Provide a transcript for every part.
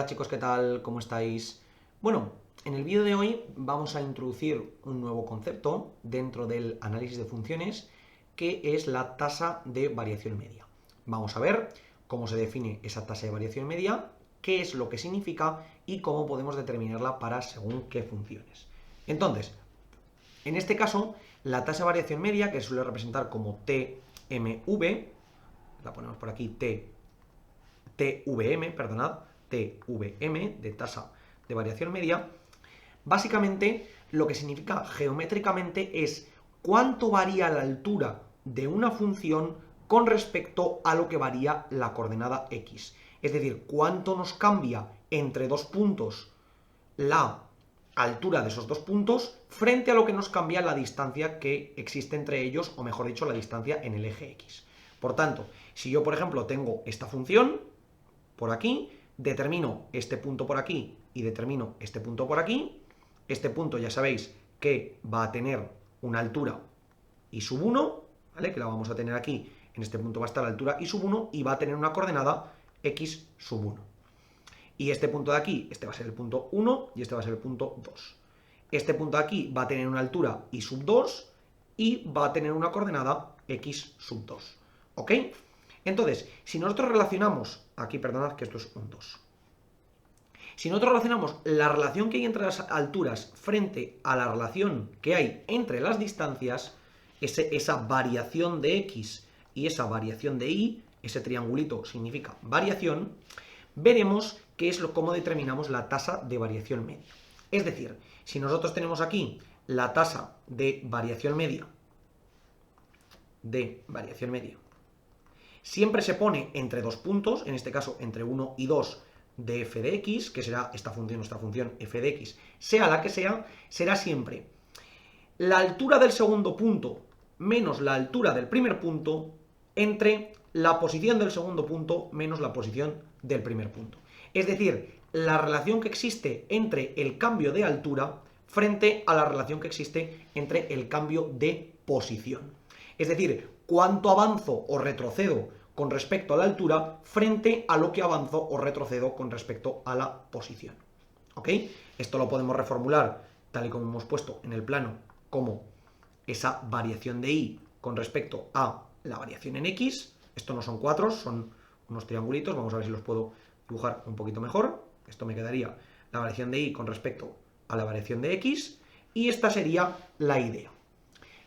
Hola chicos, ¿qué tal? ¿Cómo estáis? Bueno, en el vídeo de hoy vamos a introducir un nuevo concepto dentro del análisis de funciones, que es la tasa de variación media. Vamos a ver cómo se define esa tasa de variación media, qué es lo que significa y cómo podemos determinarla para según qué funciones. Entonces, en este caso, la tasa de variación media, que se suele representar como TMV, la ponemos por aquí, TVM, perdonad, TVM, de tasa de variación media, básicamente lo que significa geométricamente es cuánto varía la altura de una función con respecto a lo que varía la coordenada x. Es decir, cuánto nos cambia entre dos puntos la altura de esos dos puntos frente a lo que nos cambia la distancia que existe entre ellos, o mejor dicho, la distancia en el eje x. Por tanto, si yo, por ejemplo, tengo esta función por aquí, determino este punto por aquí y determino este punto por aquí, este punto ya sabéis que va a tener una altura y sub 1, ¿vale? Que la vamos a tener aquí, en este punto va a estar la altura y sub 1 y va a tener una coordenada x sub 1. Y este punto de aquí, este va a ser el punto 1 y este va a ser el punto 2. Este punto de aquí va a tener una altura y sub 2 y va a tener una coordenada x sub 2. ¿Ok? Entonces, si nosotros relacionamos, aquí perdonad que esto es un 2. Si nosotros relacionamos la relación que hay entre las alturas frente a la relación que hay entre las distancias, esa variación de x y esa variación de y, ese triangulito significa variación, veremos qué es cómo determinamos la tasa de variación media. Es decir, si nosotros tenemos aquí la tasa de variación media, siempre se pone entre dos puntos, en este caso entre 1 y 2 de f de x, que será esta función, nuestra función f de x, sea la que sea, será siempre la altura del segundo punto menos la altura del primer punto entre la posición del segundo punto menos la posición del primer punto. Es decir, la relación que existe entre el cambio de altura frente a la relación que existe entre el cambio de posición. Es decir, cuánto avanzo o retrocedo con respecto a la altura frente a lo que avanzo o retrocedo con respecto a la posición. ¿Ok? Esto lo podemos reformular tal y como hemos puesto en el plano como esa variación de y con respecto a la variación en x. Esto no son cuatros, son unos triangulitos. Vamos a ver si los puedo dibujar un poquito mejor. Esto me quedaría la variación de y con respecto a la variación de x, y esta sería la idea.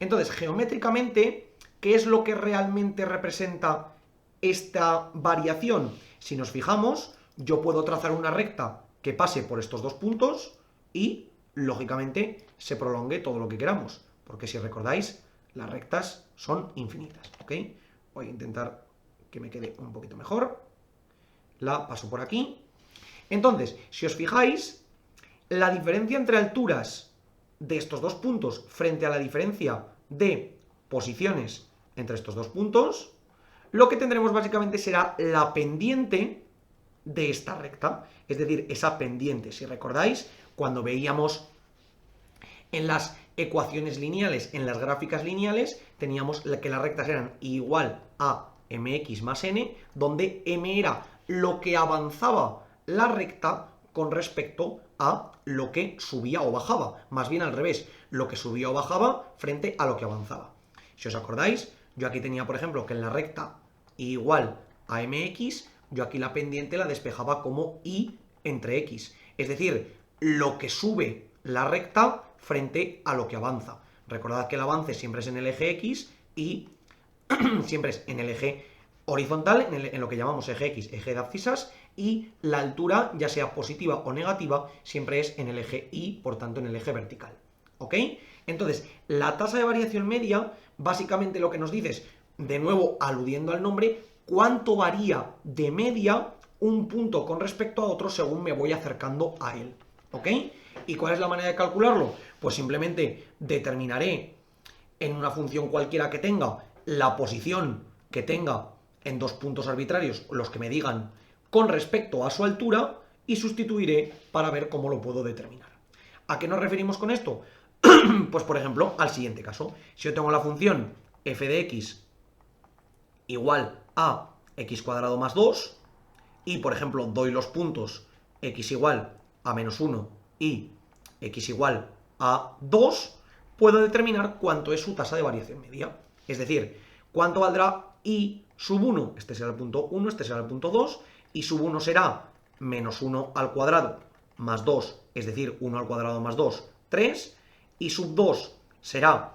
Entonces, geométricamente, ¿qué es lo que realmente representa esta variación? Si nos fijamos, yo puedo trazar una recta que pase por estos dos puntos y, lógicamente, se prolongue todo lo que queramos, porque si recordáis, las rectas son infinitas, ¿ok? Voy a intentar que me quede un poquito mejor. La paso por aquí. Entonces, si os fijáis, la diferencia entre alturas de estos dos puntos frente a la diferencia de posiciones entre estos dos puntos, lo que tendremos básicamente será la pendiente de esta recta, es decir, esa pendiente. Si recordáis, cuando veíamos en las ecuaciones lineales, en las gráficas lineales, teníamos que las rectas eran igual a mx más n, donde m era lo que avanzaba la recta con respecto a lo que subía o bajaba, más bien al revés, lo que subía o bajaba frente a lo que avanzaba. Si os acordáis, yo aquí tenía, por ejemplo, que en la recta igual a mx, yo aquí la pendiente la despejaba como y entre x, es decir, lo que sube la recta frente a lo que avanza. Recordad que el avance siempre es en el eje x y siempre es en el eje horizontal, en lo que llamamos eje x, eje de abscisas, y la altura, ya sea positiva o negativa, siempre es en el eje y, por tanto en el eje vertical. ¿Ok? Entonces, la tasa de variación media, básicamente lo que nos dice es, de nuevo aludiendo al nombre, cuánto varía de media un punto con respecto a otro según me voy acercando a él. ¿Ok? ¿Y cuál es la manera de calcularlo? Pues simplemente determinaré en una función cualquiera que tenga la posición que tenga en dos puntos arbitrarios, los que me digan con respecto a su altura, y sustituiré para ver cómo lo puedo determinar. ¿A qué nos referimos con esto? Pues por ejemplo, al siguiente caso. Si yo tengo la función f de x igual a x cuadrado más 2, y por ejemplo doy los puntos x igual a menos 1 y x igual a 2, puedo determinar cuánto es su tasa de variación media. Es decir, cuánto valdrá y sub 1, este será el punto 1, este será el punto 2, y sub 1 será menos 1 al cuadrado más 2, es decir, 1 al cuadrado más 2, 3, y sub 2 será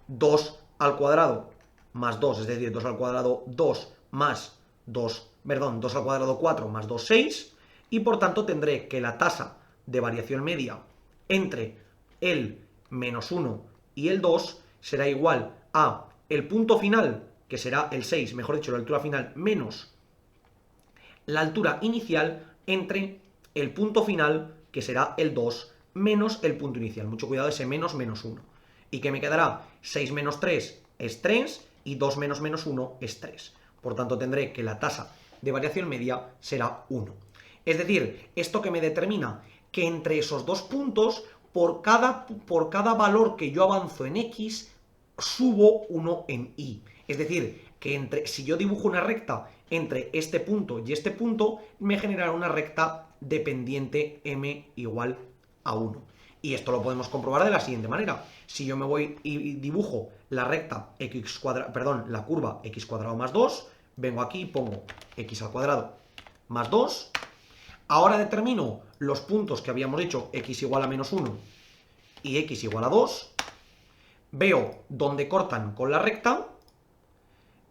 2 al cuadrado más 2, es decir, 2 al cuadrado 2 más 2, perdón, 2 al cuadrado 4 más 2, 6, y por tanto tendré que la tasa de variación media entre el menos 1 y el 2 será igual a el punto final, que será el 6, mejor dicho, la altura final, menos la altura inicial entre el punto final, que será el 2, menos el punto inicial. Mucho cuidado ese menos 1. ¿Y que me quedará? 6 menos 3 es 3 y 2 menos menos 1 es 3. Por tanto, tendré que la tasa de variación media será 1. Es decir, ¿esto que me determina? Que entre esos dos puntos, por cada valor que yo avanzo en x, subo 1 en y. Es decir, que si yo dibujo una recta entre este punto y este punto, me generará una recta de pendiente m igual a 1. Y esto lo podemos comprobar de la siguiente manera. Si yo me voy y dibujo la recta x cuadrado, perdón, la curva x cuadrado más 2, vengo aquí y pongo x al cuadrado más 2. Ahora determino los puntos que habíamos hecho, x igual a menos 1 y x igual a 2. Veo dónde cortan con la recta.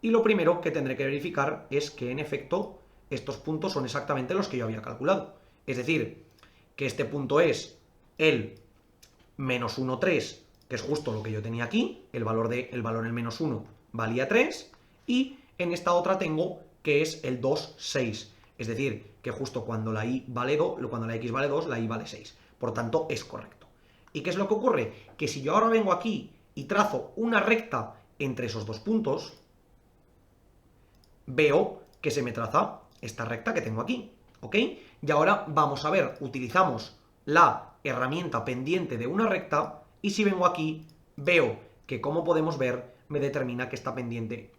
Y lo primero que tendré que verificar es que, en efecto, estos puntos son exactamente los que yo había calculado. Es decir, que este punto es el menos 1, 3, que es justo lo que yo tenía aquí, el valor en menos 1 valía 3, y en esta otra tengo que es el 2, 6. Es decir, que justo cuando la x vale 2, la y vale 6. Por tanto, es correcto. ¿Y qué es lo que ocurre? Que si yo ahora vengo aquí y trazo una recta entre esos dos puntos, veo que se me traza esta recta que tengo aquí, ¿ok? Y ahora vamos a ver, utilizamos la herramienta pendiente de una recta, y si vengo aquí, veo que, como podemos ver, me determina que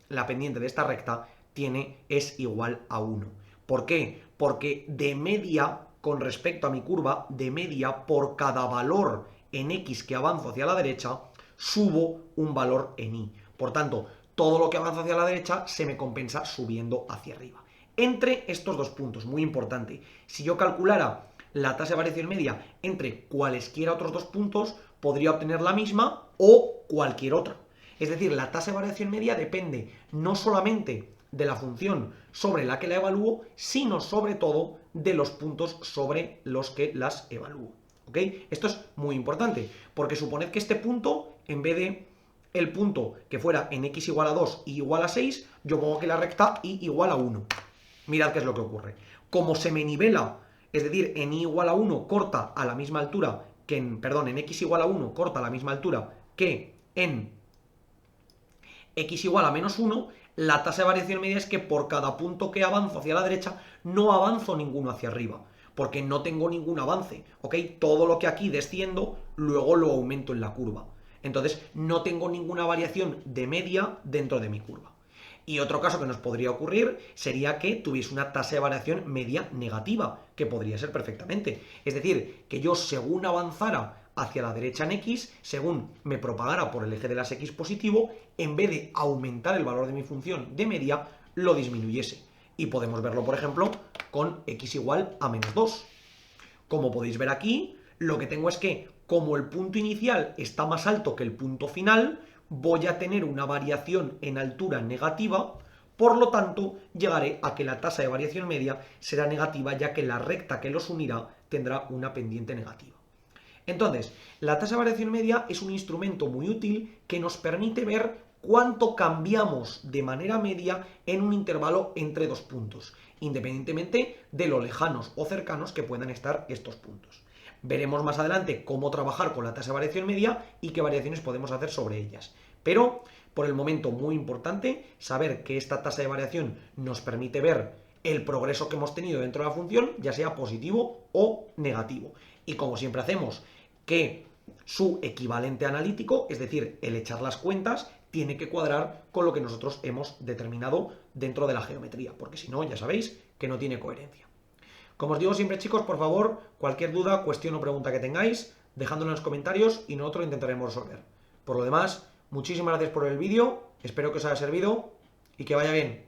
la pendiente de esta recta es igual a 1. ¿Por qué? Porque de media, con respecto a mi curva, de media, por cada valor en x que avanzo hacia la derecha, subo un valor en y. Por tanto, todo lo que avanza hacia la derecha se me compensa subiendo hacia arriba. Entre estos dos puntos, muy importante, si yo calculara la tasa de variación media entre cualesquiera otros dos puntos, podría obtener la misma o cualquier otra. Es decir, la tasa de variación media depende no solamente de la función sobre la que la evalúo, sino sobre todo de los puntos sobre los que las evalúo. ¿Ok? Esto es muy importante, porque suponed que este punto, en vez de el punto que fuera en x igual a 2 y igual a 6, yo pongo que la recta y igual a 1. Mirad qué es lo que ocurre. Como se me nivela, es decir, en y igual a 1 corta a la misma altura que en x igual a 1 corta a la misma altura que en x igual a menos 1, la tasa de variación media es que por cada punto que avanzo hacia la derecha, no avanzo ninguno hacia arriba, porque no tengo ningún avance, ¿ok? Todo lo que aquí desciendo, luego lo aumento en la curva. Entonces, no tengo ninguna variación de media dentro de mi curva. Y otro caso que nos podría ocurrir sería que tuviese una tasa de variación media negativa, que podría ser perfectamente. Es decir, que yo, según avanzara hacia la derecha en x, según me propagara por el eje de las x positivo, en vez de aumentar el valor de mi función de media, lo disminuyese. Y podemos verlo, por ejemplo, con x igual a menos 2. Como podéis ver aquí, lo que tengo es que, como el punto inicial está más alto que el punto final, voy a tener una variación en altura negativa, por lo tanto, llegaré a que la tasa de variación media será negativa, ya que la recta que los unirá tendrá una pendiente negativa. Entonces, la tasa de variación media es un instrumento muy útil que nos permite ver cuánto cambiamos de manera media en un intervalo entre dos puntos, independientemente de lo lejanos o cercanos que puedan estar estos puntos. Veremos más adelante cómo trabajar con la tasa de variación media y qué variaciones podemos hacer sobre ellas. Pero, por el momento, muy importante saber que esta tasa de variación nos permite ver el progreso que hemos tenido dentro de la función, ya sea positivo o negativo. Y como siempre hacemos, que su equivalente analítico, es decir, el echar las cuentas, tiene que cuadrar con lo que nosotros hemos determinado dentro de la geometría, porque si no, ya sabéis que no tiene coherencia. Como os digo siempre, chicos, por favor, cualquier duda, cuestión o pregunta que tengáis, dejadlo en los comentarios y nosotros intentaremos resolver. Por lo demás, muchísimas gracias por el vídeo, espero que os haya servido y que vaya bien.